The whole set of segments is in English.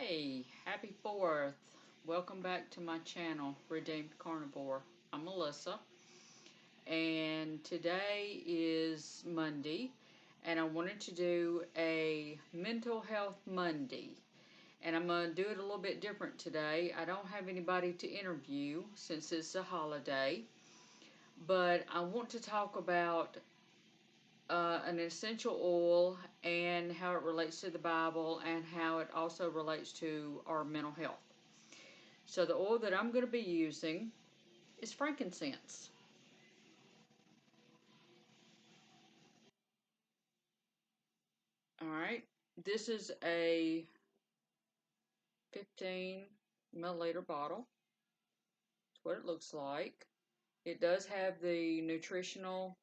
Hey, happy 4th. Welcome back to my channel, Redeemed Carnivore. I'm Melissa, and today is Monday, and I wanted to do a Mental Health Monday. And I'm going to do it a little bit different today. I don't have anybody to interview since it's a holiday, but I want to talk about an essential oil and how it relates to the Bible and how it also relates to our mental health. So the oil that I'm going to be using is frankincense. All right. This is a 15 milliliter bottle. That's what it looks like. It does have the nutritional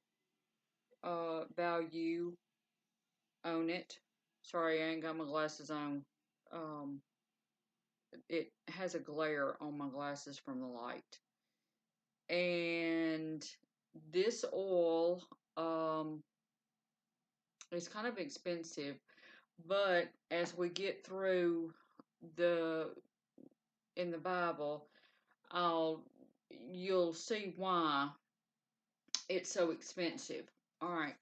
value on it. Sorry, I ain't got my glasses on. Um, it has a glare on my glasses from the light. And this oil is kind of expensive, but as we get through the in the Bible, you'll see why it's so expensive. All right,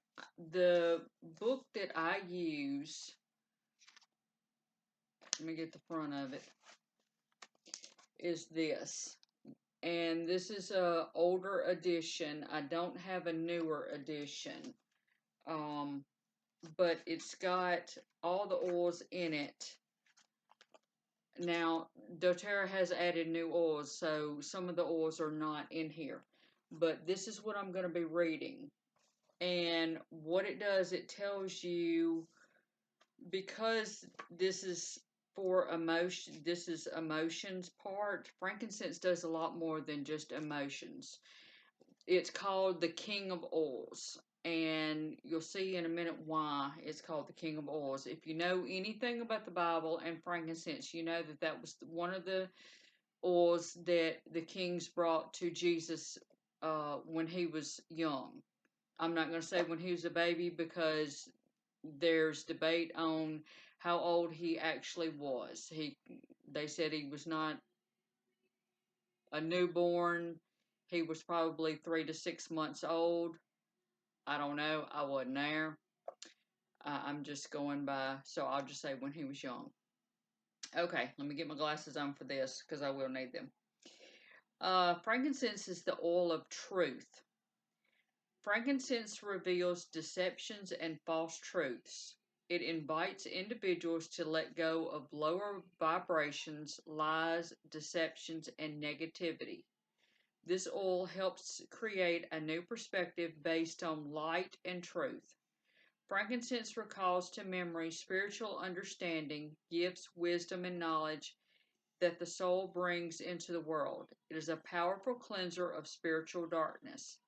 the book that I use, let me get the front of it, is this. And this is a older edition. I don't have a newer edition. But it's got all the oils in it. Now, doTERRA has added new oils, so some of the oils are not in here. But this is what I'm going to be reading. And what it does, it tells you, because this is for emotion, this is emotions part. Frankincense does a lot more than just emotions. It's called the King of Oils, and you'll see in a minute why it's called the King of Oils. If you know anything about the Bible and frankincense, you know that that was one of the oils that the kings brought to Jesus when he was young. I'm not going to say when he was a baby because there's debate on how old he actually was. They said he was not a newborn. He was probably 3 to 6 months old. I don't know. I wasn't there. I'm just going by, so I'll just say when he was young. Okay, let me get my glasses on for this because I will need them. Frankincense is the oil of truth. Frankincense reveals deceptions and false truths. It invites individuals to let go of lower vibrations, lies, deceptions, and negativity. This oil helps create a new perspective based on light and truth. Frankincense recalls to memory spiritual understanding, gifts, wisdom, and knowledge that the soul brings into the world. It is a powerful cleanser of spiritual darkness.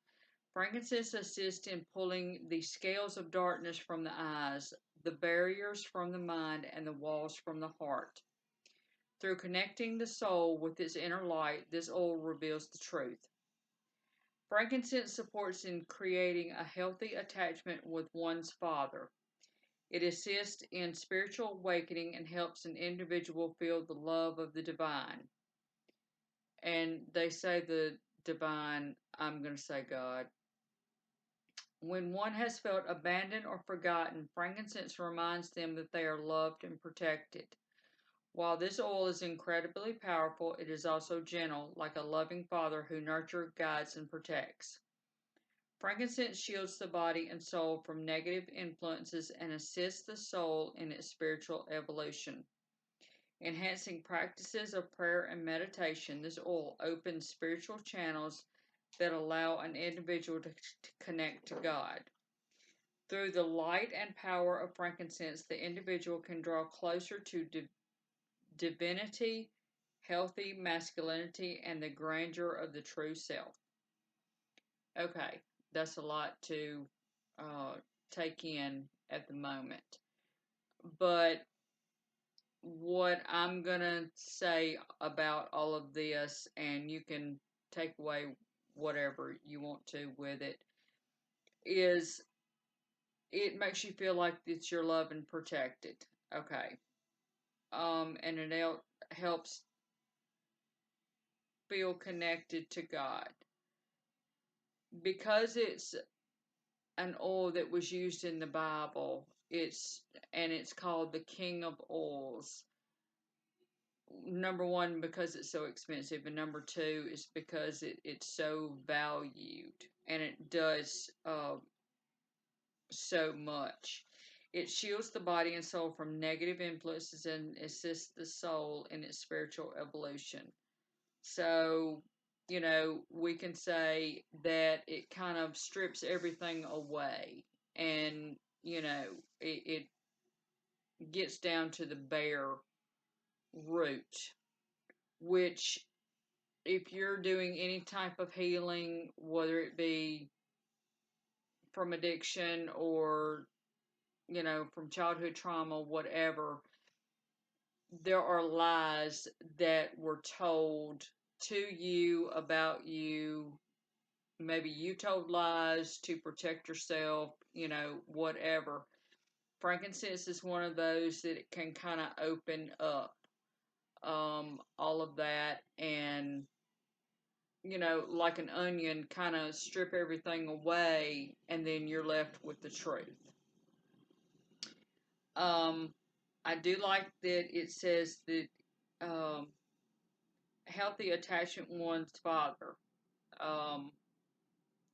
Frankincense assists in pulling the scales of darkness from the eyes, the barriers from the mind, and the walls from the heart. Through connecting the soul with its inner light, this oil reveals the truth. Frankincense supports in creating a healthy attachment with one's Father. It assists in spiritual awakening and helps an individual feel the love of the divine. And they say the divine, I'm going to say God. When one has felt abandoned or forgotten, frankincense reminds them that they are loved and protected. While this oil is incredibly powerful, it is also gentle, like a loving father who nurtures, guides, and protects. Frankincense shields the body and soul from negative influences and assists the soul in its spiritual evolution. Enhancing practices of prayer and meditation, this oil opens spiritual channels that allow an individual to connect to God. Through the light and power of frankincense, the individual can draw closer to divinity, healthy masculinity, and the grandeur of the true self. Okay, that's a lot to take in at the moment. But what I'm going to say about all of this, and you can take away whatever you want to with it, is it makes you feel like it's your loved and protected. Okay. and it helps feel connected to God. Because it's an oil that was used in the Bible, it's called the King of Oils. Number one, because it's so expensive, and number two is because it's so valued, and it does so much. It shields the body and soul from negative influences and assists the soul in its spiritual evolution. So, we can say that it kind of strips everything away, and, it gets down to the bare root, which, if you're doing any type of healing, whether it be from addiction or, from childhood trauma, whatever, there are lies that were told to you about you. Maybe you told lies to protect yourself, whatever. Frankincense is one of those that it can kind of open up all of that, and, like an onion, kind of strip everything away, and then you're left with the truth. I do like that it says that healthy attachment one's father.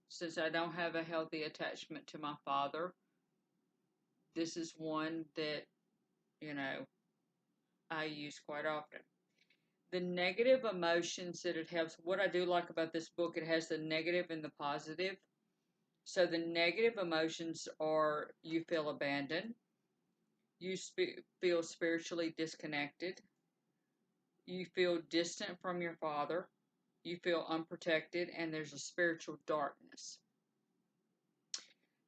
Since I don't have a healthy attachment to my father, this is one that, I use quite often. The negative emotions that it helps, what I do like about this book, it has the negative and the positive. So the negative emotions are: you feel abandoned, you feel spiritually disconnected, you feel distant from your father, you feel unprotected, and there's a spiritual darkness.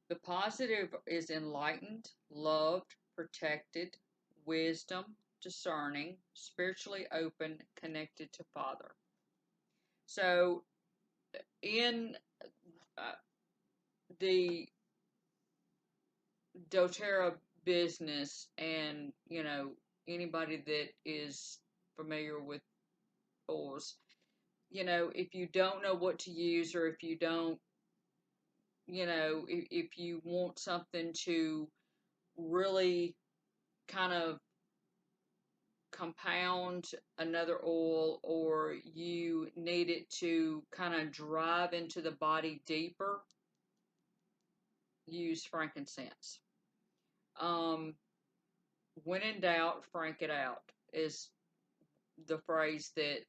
The positive is enlightened, loved, protected, wisdom, discerning, spiritually open, connected to Father. So, in the doTERRA business, and, anybody that is familiar with oils, if you don't know what to use, or if you don't, if you want something to really kind of compound another oil, or you need it to kind of drive into the body deeper, use frankincense. When in doubt, frank it out is the phrase that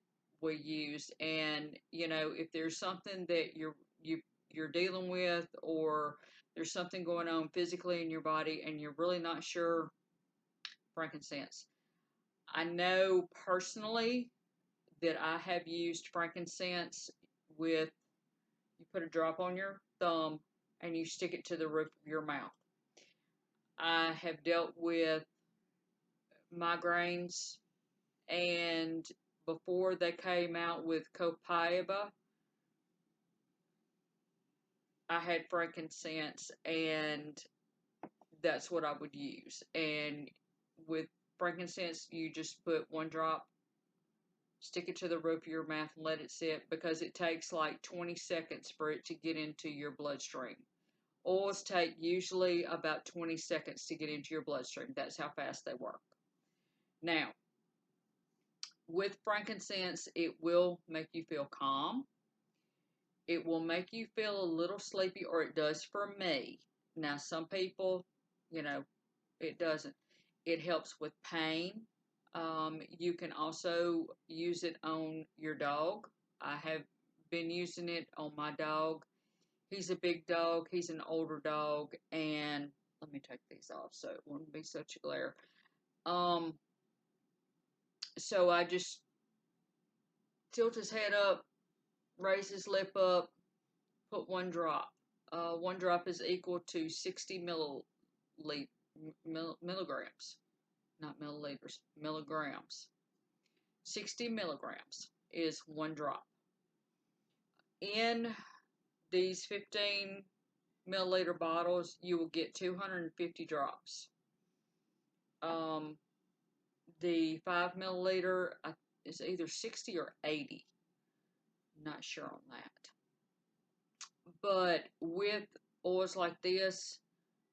we use. And, if there's something that you're dealing with, or there's something going on physically in your body and you're really not sure, frankincense. I know personally that I have used frankincense with, you put a drop on your thumb and you stick it to the roof of your mouth. I have dealt with migraines, and before they came out with copaiba, I had frankincense, and that's what I would use. And with frankincense, you just put one drop, stick it to the roof of your mouth, and let it sit, because it takes like 20 seconds for it to get into your bloodstream. Oils take usually about 20 seconds to get into your bloodstream. That's how fast they work. Now, with frankincense, it will make you feel calm. It will make you feel a little sleepy, or it does for me. Now, some people, it doesn't. It helps with pain. You can also use it on your dog. I have been using it on my dog. He's a big dog. He's an older dog. And let me take these off so it wouldn't be such a glare. So I just tilt his head up, raise his lip up, put one drop. One drop is equal to 60 milligrams, not milliliters, milligrams. 60 milligrams is one drop. In these 15 milliliter bottles, you will get 250 drops. The 5 milliliter is either 60 or 80. Not sure on that. But with oils like this,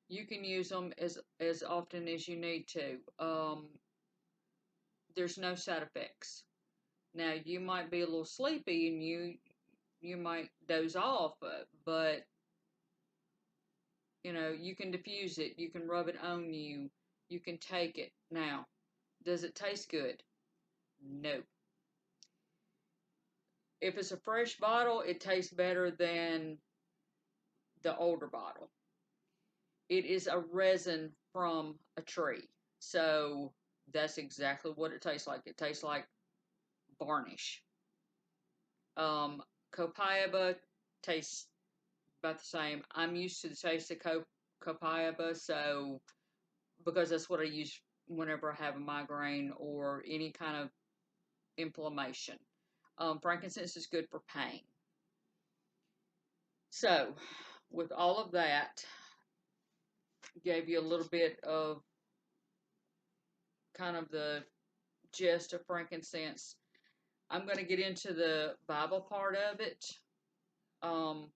you can use them as often as you need to. There's no side effects. Now, you might be a little sleepy and you might doze off, but you can diffuse it, you can rub it on you, you can take it. Now, does it taste good? No. If it's a fresh bottle, it tastes better than the older bottle. It is a resin from a tree, so that's exactly what it tastes like. It tastes like varnish. Copaiba tastes about the same. I'm used to the taste of copaiba, so because that's what I use whenever I have a migraine or any kind of inflammation. Frankincense is good for pain. So, with all of that, gave you a little bit of kind of the gist of frankincense. I'm going to get into the Bible part of it. I'm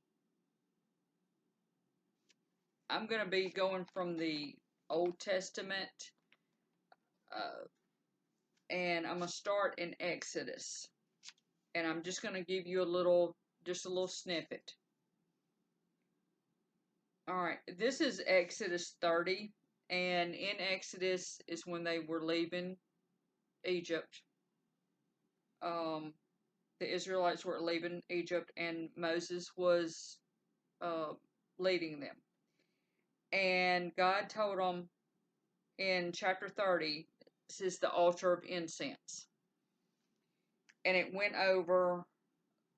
going to be going from the Old Testament, and I'm going to start in Exodus. And I'm just going to give you just a little snippet. All right, this is Exodus 30, and in Exodus is when they were leaving Egypt. The Israelites were leaving Egypt, and Moses was leading them. And God told them in chapter 30, this is the altar of incense. And it went over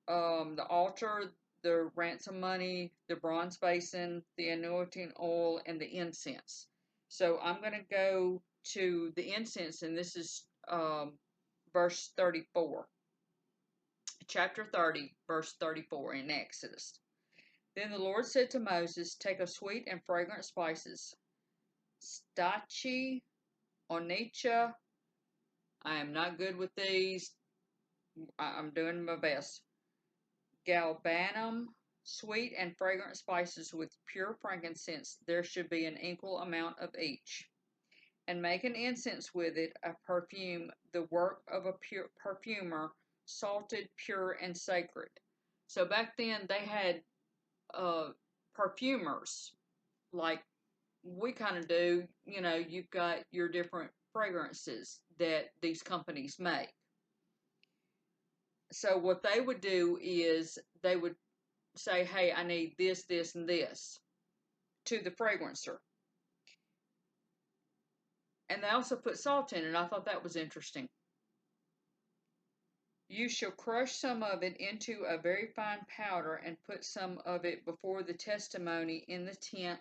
the altar, the ransom money, the bronze basin, the anointing oil, and the incense. So I'm going to go to the incense, and this is verse 34. Chapter 30, verse 34 in Exodus. Then the Lord said to Moses, take of sweet and fragrant spices, stachy, onycha. I am not good with these. I'm doing my best. Galbanum, sweet and fragrant spices with pure frankincense. There should be an equal amount of each. And make an incense with it, a perfume, the work of a pure perfumer, salted, pure, and sacred. So back then they had perfumers like we kind of do. You've got your different fragrances that these companies make. So what they would do is they would say, hey, I need this, this, and this to the fragrancer. And they also put salt in it. I thought that was interesting. You shall crush some of it into a very fine powder and put some of it before the testimony in the tent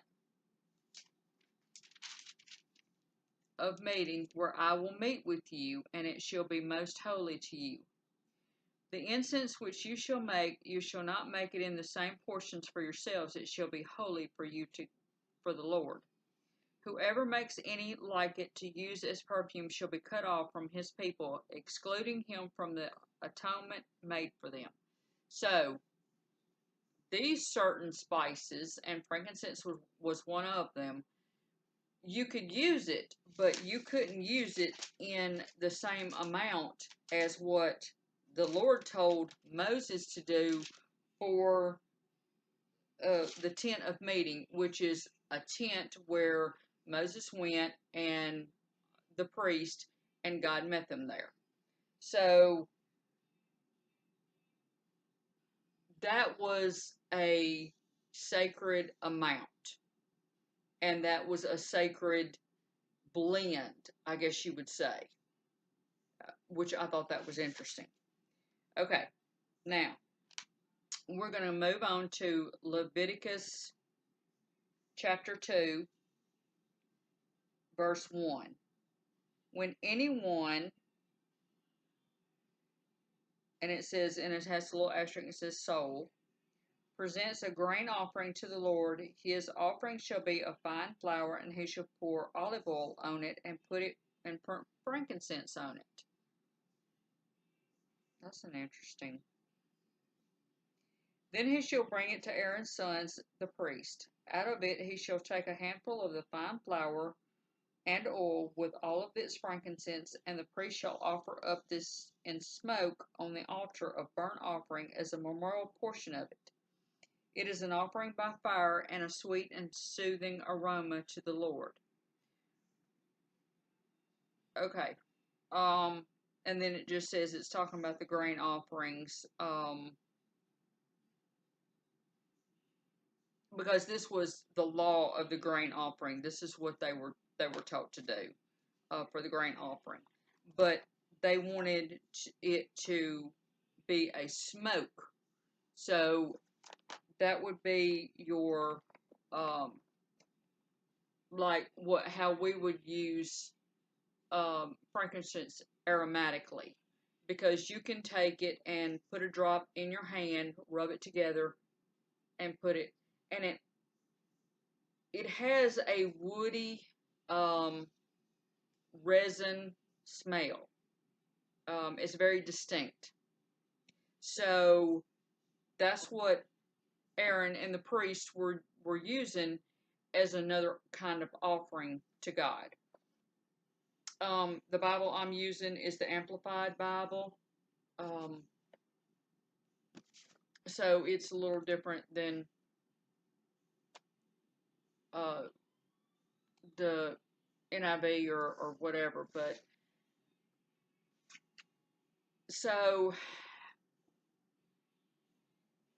of meeting where I will meet with you, and it shall be most holy to you. The incense which you shall make, you shall not make it in the same portions for yourselves. It shall be holy for you for the Lord. Whoever makes any like it to use as perfume shall be cut off from his people, excluding him from the atonement made for them. So, these certain spices, and frankincense was one of them, you could use it, but you couldn't use it in the same amount as what the Lord told Moses to do for the tent of meeting, which is a tent where Moses went and the priest and God met them there. So that was a sacred amount, and that was a sacred blend, I guess you would say, which I thought that was interesting. Okay, now we're going to move on to Leviticus chapter 2, verse 1. When anyone, and it says, and it has a little asterisk, it says soul, presents a grain offering to the Lord, his offering shall be of fine flour, and he shall pour olive oil on it and and frankincense on it. That's an interesting. Then he shall bring it to Aaron's sons, the priest. Out of it he shall take a handful of the fine flour and oil with all of its frankincense, and the priest shall offer up this in smoke on the altar of burnt offering as a memorial portion of it. It is an offering by fire and a sweet and soothing aroma to the Lord. Okay. And then it just says it's talking about the grain offerings. Because this was the law of the grain offering. This is what they were taught to do for the grain offering. But they wanted it to be a smoke. So that would be your like how we would use frankincense aromatically, because you can take it and put a drop in your hand, rub it together, and put it, and it has a woody resin smell. It's very distinct. So that's what Aaron and the priest were using as another kind of offering to God. The Bible I'm using is the Amplified Bible. So it's a little different than the NIV or whatever. But so,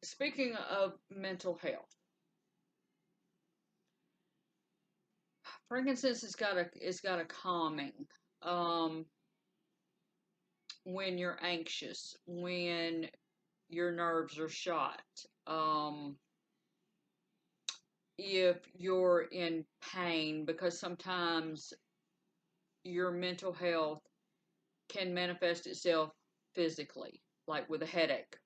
speaking of mental health, frankincense has got a calming. When you're anxious, when your nerves are shot, if you're in pain, because sometimes your mental health can manifest itself physically, like with a headache,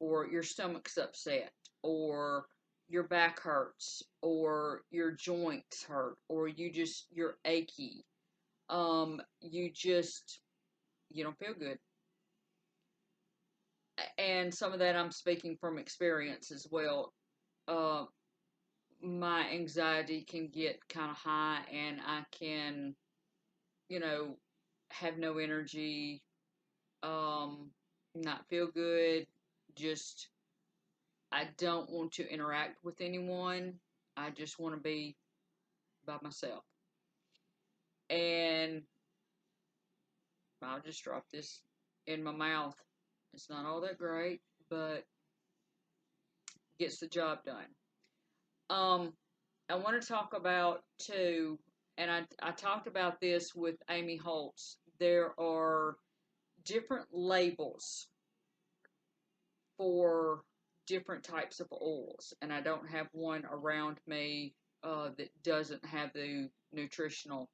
or your stomach's upset, or your back hurts, or your joints hurt, or you're achy. You don't feel good. And some of that I'm speaking from experience as well. Uh, my anxiety can get kind of high, and I can, you know, have no energy, not feel good, just I don't want to interact with anyone. I just want to be by myself. And I'll just drop this in my mouth. It's not all that great, but gets the job done. I want to talk about too, and I talked about this with Amy Holtz. There are different labels for different types of oils, and I don't have one around me that doesn't have the nutritional.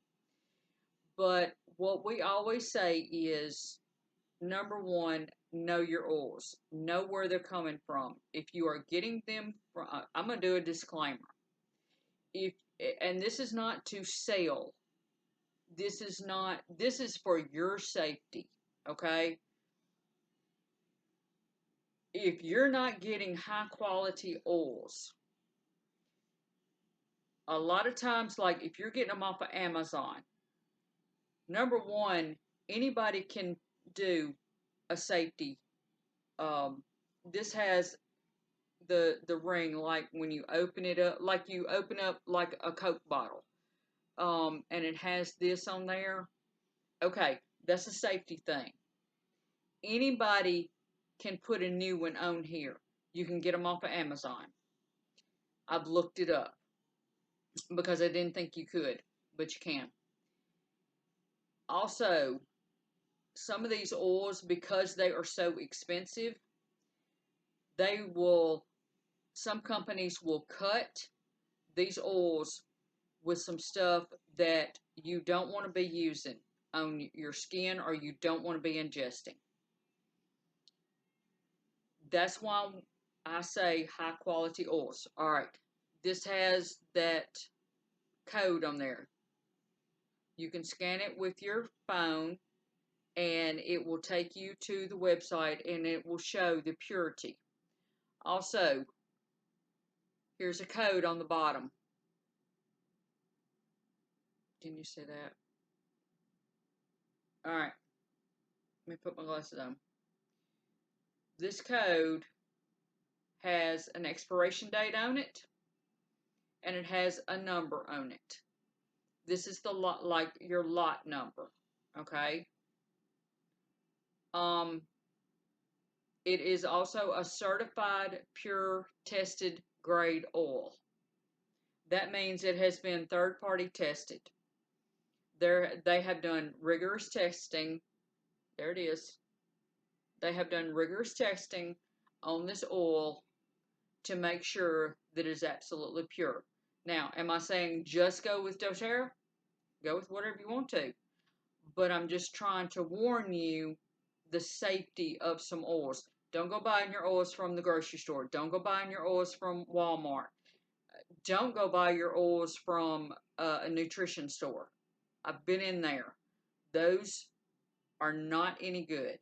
But what we always say is, number one, know your oils. Know where they're coming from. If you are getting them from, I'm going to do a disclaimer. And this is not to sell. This is for your safety, okay? If you're not getting high quality oils, a lot of times, like if you're getting them off of Amazon, number one, anybody can do a safety. This has the ring, like when you open it up, like you open up like a Coke bottle, and it has this on there. Okay, that's a safety thing. Anybody can put a new one on here. You can get them off of Amazon. I've looked it up because I didn't think you could, but you can. Also, some of these oils, because they are so expensive, some companies will cut these oils with some stuff that you don't want to be using on your skin, or you don't want to be ingesting. That's why I say high quality oils. All right, this has that code on there. You can scan it with your phone, and it will take you to the website, and it will show the purity. Also, here's a code on the bottom. Can you see that? All right. Let me put my glasses on. This code has an expiration date on it, and it has a number on it. This is the lot, like your lot number, okay? It is also a certified, pure, tested grade oil. That means it has been third-party tested. They have done rigorous testing. There it is. They have done rigorous testing on this oil to make sure that it is absolutely pure. Now, am I saying just go with doTERRA? Go with whatever you want to. But I'm just trying to warn you the safety of some oils. Don't go buying your oils from the grocery store. Don't go buying your oils from Walmart. Don't go buy your oils from a nutrition store. I've been in there. Those are not any good.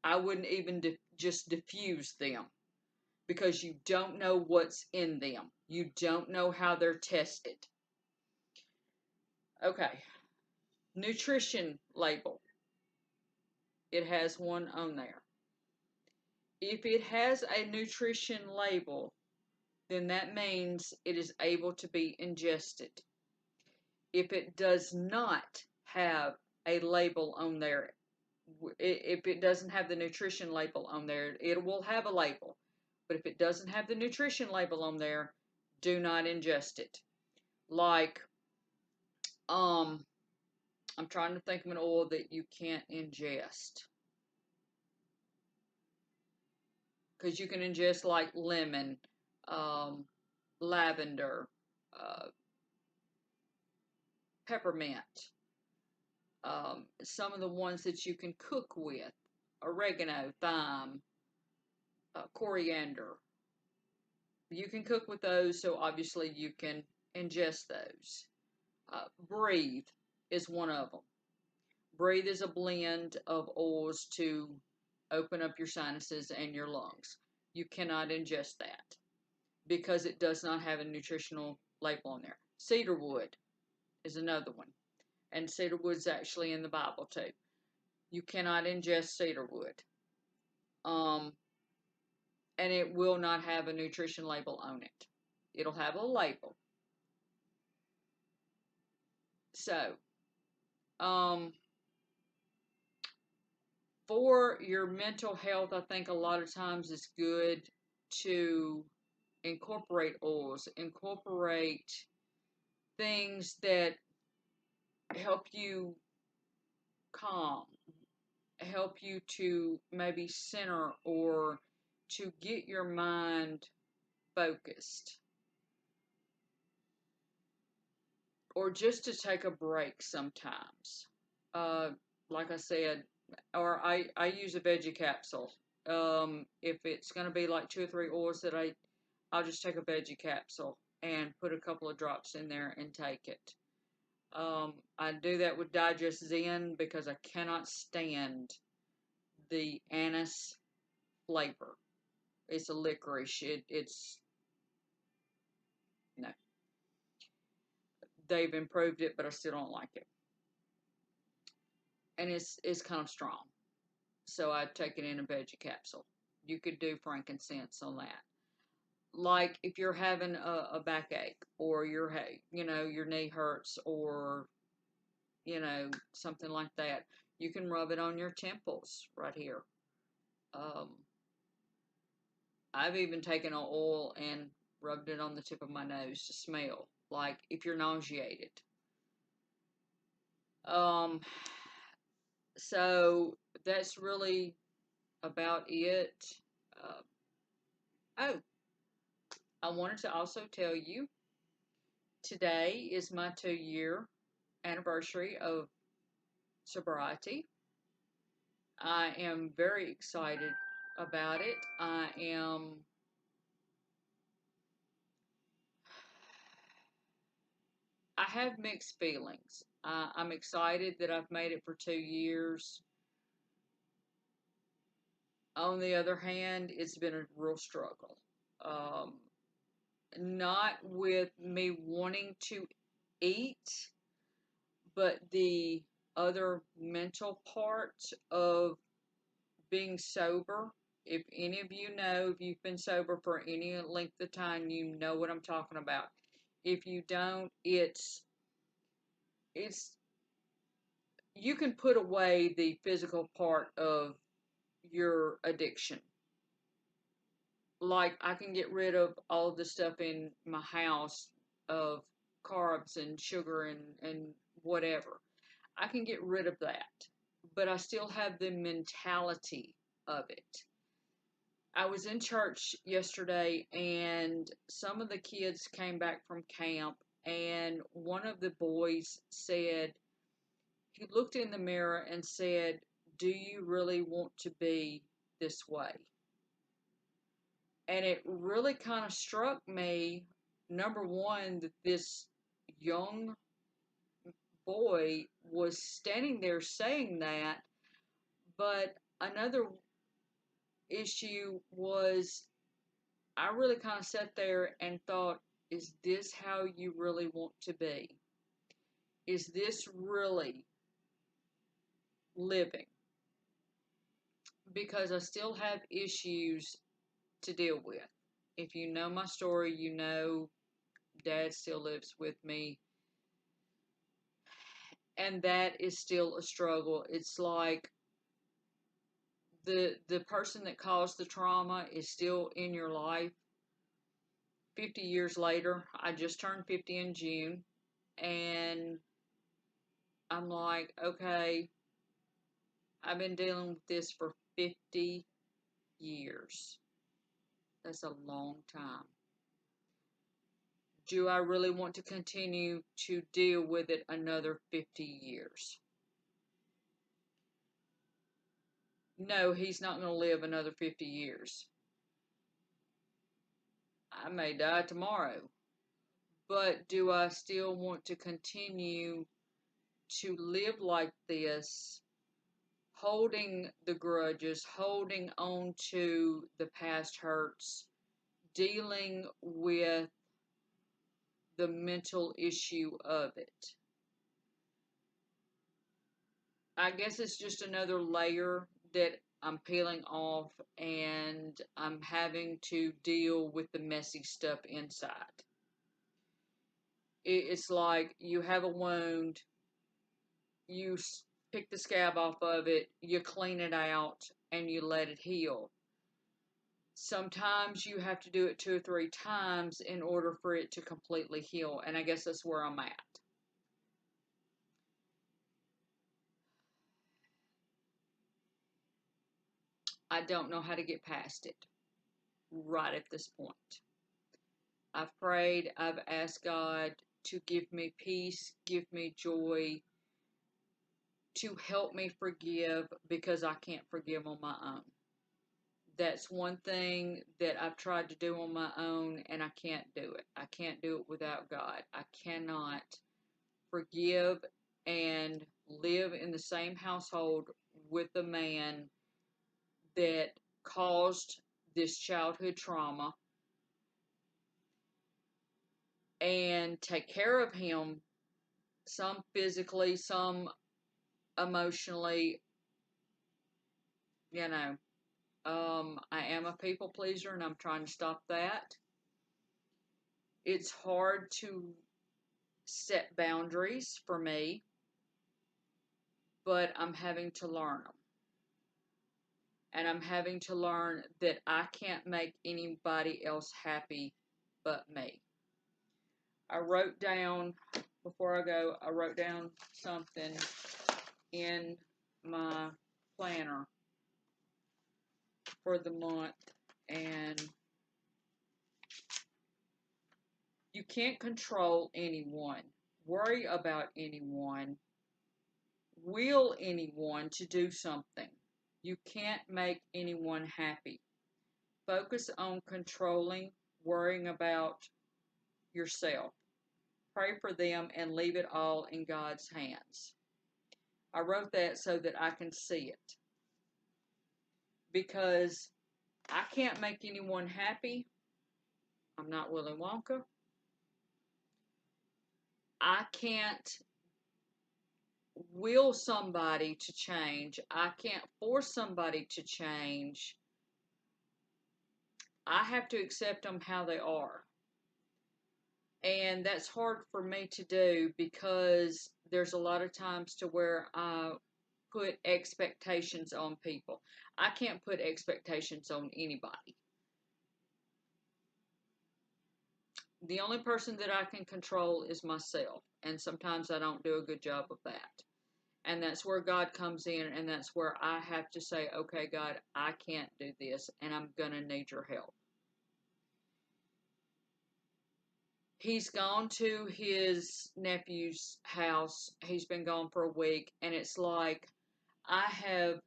I wouldn't even just diffuse them because you don't know what's in them. You don't know how they're tested. Okay. Nutrition label. It has one on there. If it has a nutrition label, then that means it is able to be ingested. If it does not have a label on there, if it doesn't have the nutrition label on there, it will have a label. But if it doesn't have the nutrition label on there, do not ingest it. Like, I'm trying to think of an oil that you can't ingest. Because you can ingest like lemon, lavender, peppermint, some of the ones that you can cook with, oregano, thyme, coriander. You can cook with those, so obviously you can ingest those. Breathe is one of them. Breathe is a blend of oils to open up your sinuses and your lungs. You cannot ingest that because it does not have a nutritional label on there. Cedarwood is another one, and cedarwood's actually in the Bible too. You cannot ingest cedarwood. And it will not have a nutrition label on it. It'll have a label. So, for your mental health, I think a lot of times it's good to incorporate oils, incorporate things that help you calm, help you to maybe center or to get your mind focused, or just to take a break sometimes. Like I said, or I use a veggie capsule. If it's going to be like 2 or 3 oils that I'll just take a veggie capsule and put a couple of drops in there and take it. I do that with Digest Zen because I cannot stand the anise flavor. It's a licorice. It's no. They've improved it, but I still don't like it. And it's kind of strong. So I take it in a veggie capsule. You could do frankincense on that. Like if you're having a backache or your knee hurts or something like that, you can rub it on your temples right here. I've even taken an oil and rubbed it on the tip of my nose to smell, like if you're nauseated. So that's really about it. Oh, I wanted to also tell you, today is my 2-year anniversary of sobriety. I am very excited about it. I I have mixed feelings. I'm excited that I've made it for 2 years. On the other hand, it's been a real struggle. Um, Not with me wanting to eat, but the other mental part of being sober. If any of you know, if you've been sober for any length of time, you know what I'm talking about. If you don't, it's you can put away the physical part of your addiction. Like I can get rid of all of the stuff in my house of carbs and sugar and whatever. I can get rid of that, but I still have the mentality of it. I was in church yesterday and some of the kids came back from camp and one of the boys said, he looked in the mirror and said, "Do you really want to be this way?" And it really kind of struck me, number one, that this young boy was standing there saying that, but another issue was I really kind of sat there and thought, is this how you really want to be? Is this really living? Because I still have issues to deal with. If you know my story, you know Dad still lives with me, and that is still a struggle. It's like the person that caused the trauma is still in your life 50 years later. I just turned 50 in June, and I'm like, okay, I've been dealing with this for 50 years. That's a long time. Do I really want to continue to deal with it another 50 years? No, he's not going to live another 50 years. I may die tomorrow. But do I still want to continue to live like this, holding the grudges, holding on to the past hurts, dealing with the mental issue of it? I guess it's just another layer that I'm peeling off, and I'm having to deal with the messy stuff inside. It's like you have a wound, you pick the scab off of it, you clean it out, and you let it heal. Sometimes you have to do it 2 or 3 times in order for it to completely heal, and I guess that's where I'm at. I don't know how to get past it right at this point. I've prayed, I've asked God to give me peace, give me joy, to help me forgive because I can't forgive on my own. That's one thing that I've tried to do on my own, and I can't do it. I can't do it without God. I cannot forgive and live in the same household with a man that caused this childhood trauma and take care of him, some physically, some emotionally. you know, I am a people pleaser and I'm trying to stop that. It's hard to set boundaries for me, but I'm having to learn them. And I'm having to learn that I can't make anybody else happy but me. I wrote down, before I go, I wrote down something in my planner for the month, and you can't control anyone, worry about anyone, will anyone to do something. You can't make anyone happy. Focus on controlling, worrying about yourself. pray for them, and leave it all in God's hands. I wrote that so that I can see it. Because I can't make anyone happy. I'm not Willy Wonka. I can't will somebody to change. I can't force somebody to change. I have to accept them how they are. And that's hard for me to do because there's a lot of times to where I put expectations on people. I can't put expectations on anybody. The only person that I can control is myself. And sometimes I don't do a good job of that. And that's where God comes in, and that's where I have to say, okay, God, I can't do this, and I'm going to need your help. He's gone to his nephew's house. He's been gone for a week, and it's like I have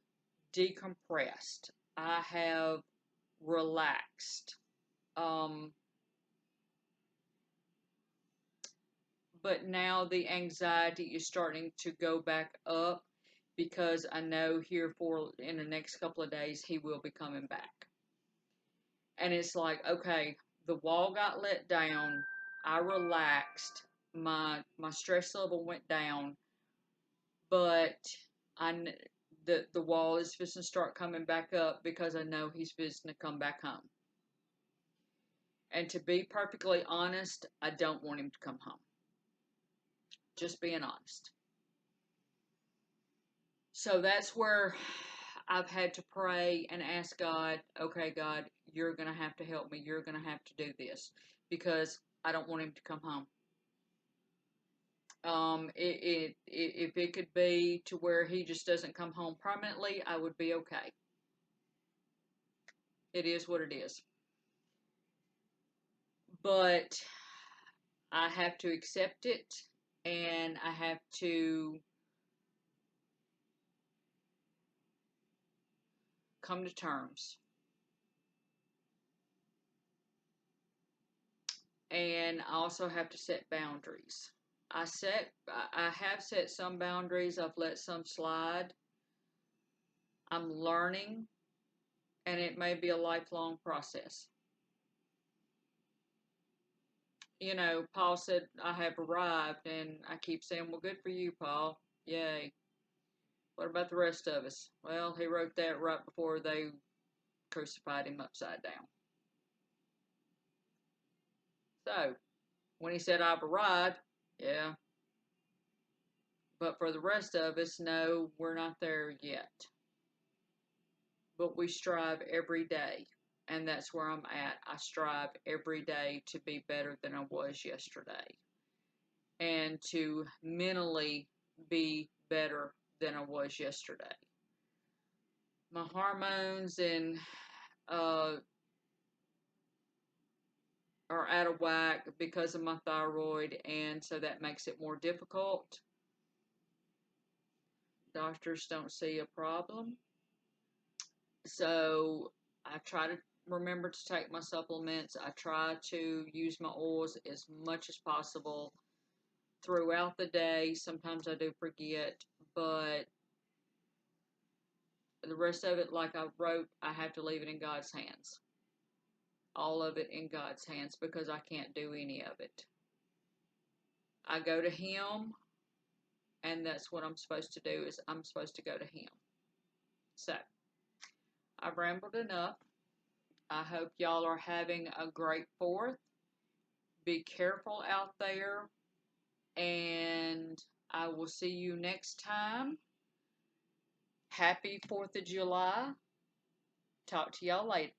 decompressed. I have relaxed. But now the anxiety is starting to go back up because I know here for in the next couple of days he will be coming back. And it's like, okay, the wall got let down. I relaxed. My stress level went down, but the wall is supposed to start coming back up because I know he's supposed to come back home. And to be perfectly honest, I don't want him to come home. Just being honest. So that's where I've had to pray and ask God, okay, God, you're going to have to help me. You're going to have to do this because I don't want him to come home. If it could be to where he just doesn't come home permanently, I would be okay. It is what it is. But I have to accept it, and I have to come to terms. And I also have to set boundaries. I have set some boundaries. I've let some slide. I'm learning, and it may be a lifelong process. You know, Paul said, I have arrived, and I keep saying, well, good for you, Paul. Yay. What about the rest of us? Well, he wrote that right before they crucified him upside down. So, when he said, I've arrived, yeah. But for the rest of us, no, we're not there yet. But we strive every day. And that's where I'm at. I strive every day to be better than I was yesterday. And to mentally be better than I was yesterday. My hormones and are out of whack because of my thyroid, and so that makes it more difficult. Doctors don't see a problem. So I try to remember to take my supplements. I try to use my oils as much as possible throughout the day. Sometimes I do forget, but the rest of it, like I wrote, I have to leave it in God's hands. All of it in God's hands because I can't do any of it. I go to Him, and that's what I'm supposed to do, is I'm supposed to go to Him. So, I've rambled enough. I hope y'all are having a great 4th. Be careful out there, and I will see you next time. Happy 4th of July. Talk to y'all later.